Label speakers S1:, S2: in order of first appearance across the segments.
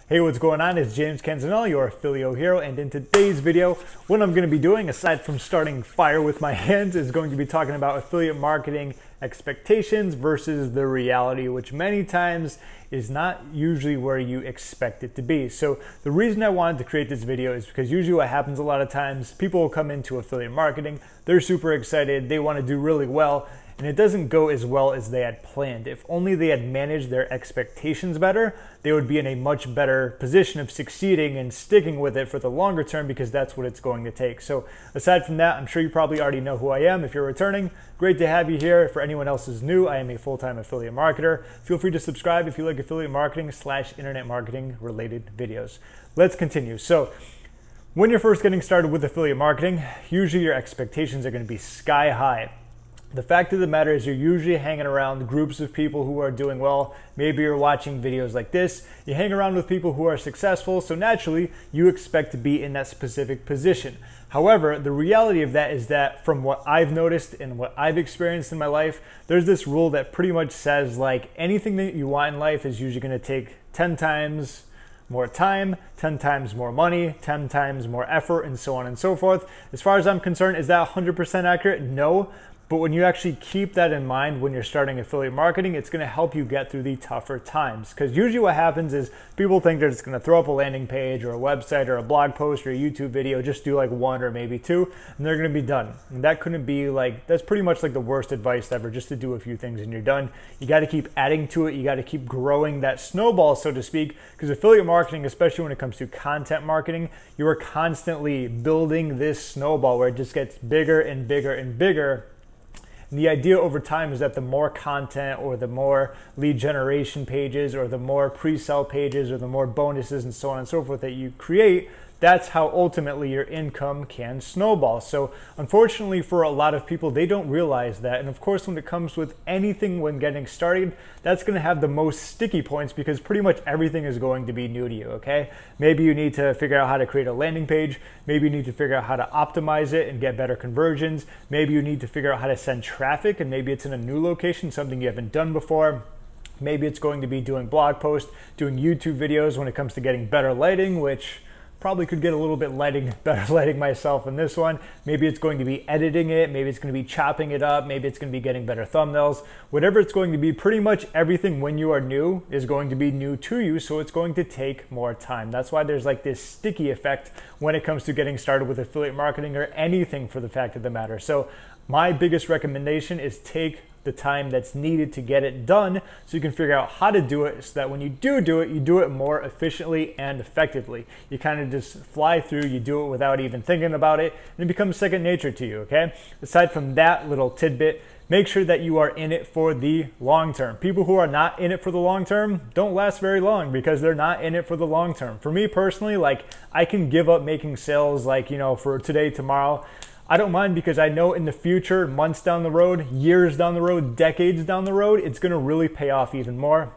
S1: Hey, what's going on? It's James Canzanella, your Affiliate Hero, and in today's video, what I'm going to be doing, aside from starting fire with my hands, is going to be talking about affiliate marketing expectations versus the reality, which many times is not usually where you expect it to be. So the reason I wanted to create this video is because usually what happens a lot of times, people will come into affiliate marketing, they're super excited, they want to do really well, and it doesn't go as well as they had planned. If only they had managed their expectations better, they would be in a much better position of succeeding and sticking with it for the longer term, because that's what it's going to take. So aside from that, I'm sure you probably already know who I am. If you're returning, great to have you here. For anyone else who's new, I am a full-time affiliate marketer. Feel free to subscribe if you like affiliate marketing / internet marketing related videos. Let's continue. So when you're first getting started with affiliate marketing, usually your expectations are going to be sky high. The fact of the matter is you're usually hanging around groups of people who are doing well. Maybe you're watching videos like this. You hang around with people who are successful, so naturally you expect to be in that specific position. However, the reality of that is that from what I've noticed and what I've experienced in my life, there's this rule that pretty much says like anything that you want in life is usually going to take 10 times more time, 10 times more money, 10 times more effort, and so on and so forth. As far as I'm concerned, is that 100% accurate? No. But when you actually keep that in mind when you're starting affiliate marketing, it's going to help you get through the tougher times. Because usually what happens is people think they're just going to throw up a landing page or a website or a blog post or a YouTube video, just do like one or maybe two, and they're going to be done. And that couldn't be like, that's pretty much like the worst advice ever, just to do a few things and you're done. You got to keep adding to it. You got to keep growing that snowball, so to speak, because affiliate marketing, especially when it comes to content marketing, you are constantly building this snowball where it just gets bigger and bigger and bigger. And the idea over time is that the more content or the more lead generation pages or the more pre-sale pages or the more bonuses and so on and so forth that you create, that's how ultimately your income can snowball. So unfortunately for a lot of people, they don't realize that. And of course, when it comes with anything when getting started, that's going to have the most sticky points because pretty much everything is going to be new to you, okay? Maybe you need to figure out how to create a landing page. Maybe you need to figure out how to optimize it and get better conversions. Maybe you need to figure out how to send traffic, and maybe it's in a new location, something you haven't done before. Maybe it's going to be doing blog posts, doing YouTube videos when it comes to getting better lighting, which probably could get a little bit better lighting myself in this one. Maybe it's going to be editing it. Maybe it's going to be chopping it up. Maybe it's going to be getting better thumbnails. Whatever it's going to be, pretty much everything when you are new is going to be new to you, so it's going to take more time. That's why there's like this sticky effect when it comes to getting started with affiliate marketing or anything for the fact of the matter. So my biggest recommendation is take the time that's needed to get it done so you can figure out how to do it so that when you do it, you do it more efficiently and effectively. You kind of just fly through, you do it without even thinking about it, and it becomes second nature to you, okay? Aside from that little tidbit, make sure that you are in it for the long term. People who are not in it for the long term don't last very long because they're not in it for the long term. For me personally, like I can give up making sales like, you know, for today, tomorrow. I don't mind because I know in the future, months down the road, years down the road, decades down the road, it's going to really pay off even more.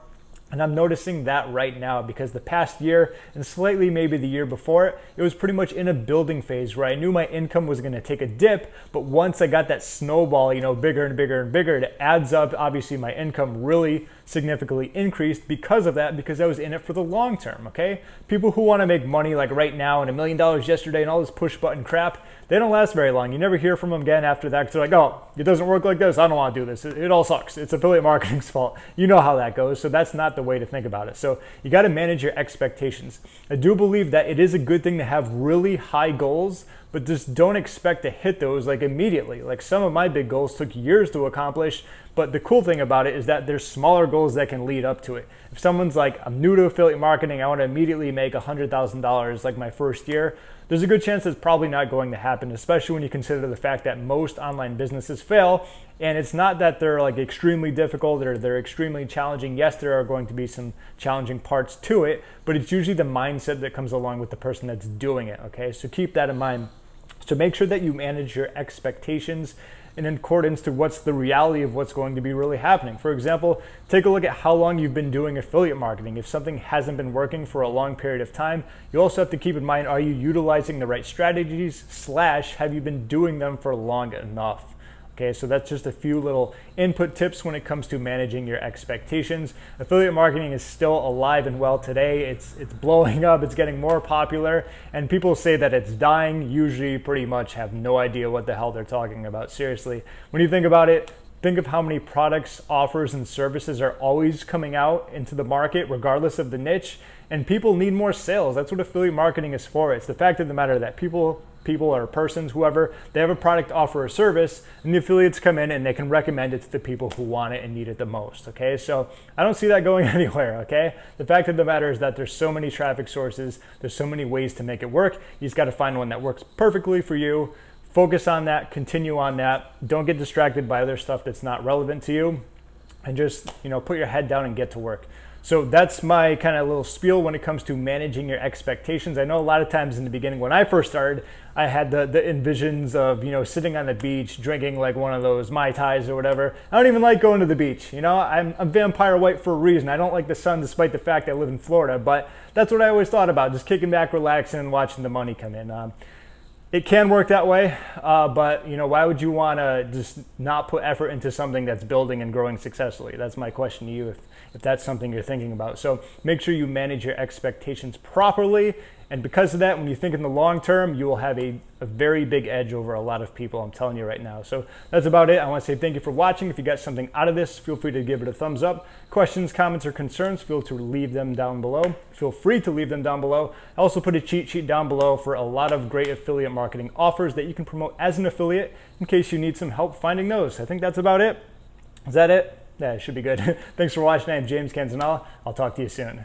S1: And I'm noticing that right now because the past year and slightly maybe the year before it, it was pretty much in a building phase where I knew my income was going to take a dip. But once I got that snowball, you know, bigger and bigger and bigger, it adds up. Obviously, my income really significantly increased because of that, because I was in it for the long term, okay? People who want to make money like right now and $1 million yesterday and all this push button crap, they don't last very long. You never hear from them again after that because they're like, oh, it doesn't work like this. I don't want to do this. It all sucks. It's affiliate marketing's fault. You know how that goes. So that's not the way to think about it. So you got to manage your expectations. I do believe that it is a good thing to have really high goals, but just don't expect to hit those like immediately. Like some of my big goals took years to accomplish, but the cool thing about it is that there's smaller goals that can lead up to it. If someone's like, I'm new to affiliate marketing, I want to immediately make $100,000 like my first year, there's a good chance it's probably not going to happen, especially when you consider the fact that most online businesses fail. And it's not that they're like extremely difficult or they're extremely challenging. Yes, there are going to be some challenging parts to it, but it's usually the mindset that comes along with the person that's doing it, okay? So keep that in mind. So make sure that you manage your expectations in accordance to what's the reality of what's going to be really happening. For example, take a look at how long you've been doing affiliate marketing. If something hasn't been working for a long period of time, you also have to keep in mind, are you utilizing the right strategies / have you been doing them for long enough? Okay, so that's just a few little input tips when it comes to managing your expectations. Affiliate marketing is still alive and well today. It's blowing up, it's getting more popular, and people say that it's dying, usually pretty much have no idea what the hell they're talking about. Seriously, when you think about it, think of how many products, offers, and services are always coming out into the market, regardless of the niche, and people need more sales. That's what affiliate marketing is for. It's the fact of the matter that people or persons, whoever, they have a product, offer, or service, and the affiliates come in and they can recommend it to the people who want it and need it the most, okay? So I don't see that going anywhere, okay? The fact of the matter is that there's so many traffic sources, there's so many ways to make it work. You just gotta find one that works perfectly for you. Focus on that, continue on that. Don't get distracted by other stuff that's not relevant to you, and just, put your head down and get to work. So that's my kind of little spiel when it comes to managing your expectations. I know a lot of times in the beginning when I first started, I had the envisions of, sitting on the beach, drinking like one of those Mai Tais or whatever. I don't even like going to the beach. I'm vampire white for a reason. I don't like the sun despite the fact I live in Florida, but that's what I always thought about, just kicking back, relaxing, and watching the money come in. It can work that way, but why would you want to just not put effort into something that's building and growing successfully? That's my question to you, if that's something you're thinking about. So make sure you manage your expectations properly, and because of that, when you think in the long term, you will have a very big edge over a lot of people, I'm telling you right now. So that's about it. I want to say thank you for watching. If you got something out of this, feel free to give it a thumbs up. Questions, comments, or concerns, feel free to leave them down below. I also put a cheat sheet down below for a lot of great affiliate marketing offers that you can promote as an affiliate in case you need some help finding those. I think that's about it. Is that it? Yeah, it should be good. Thanks for watching. I'm James Canzanella. I'll talk to you soon.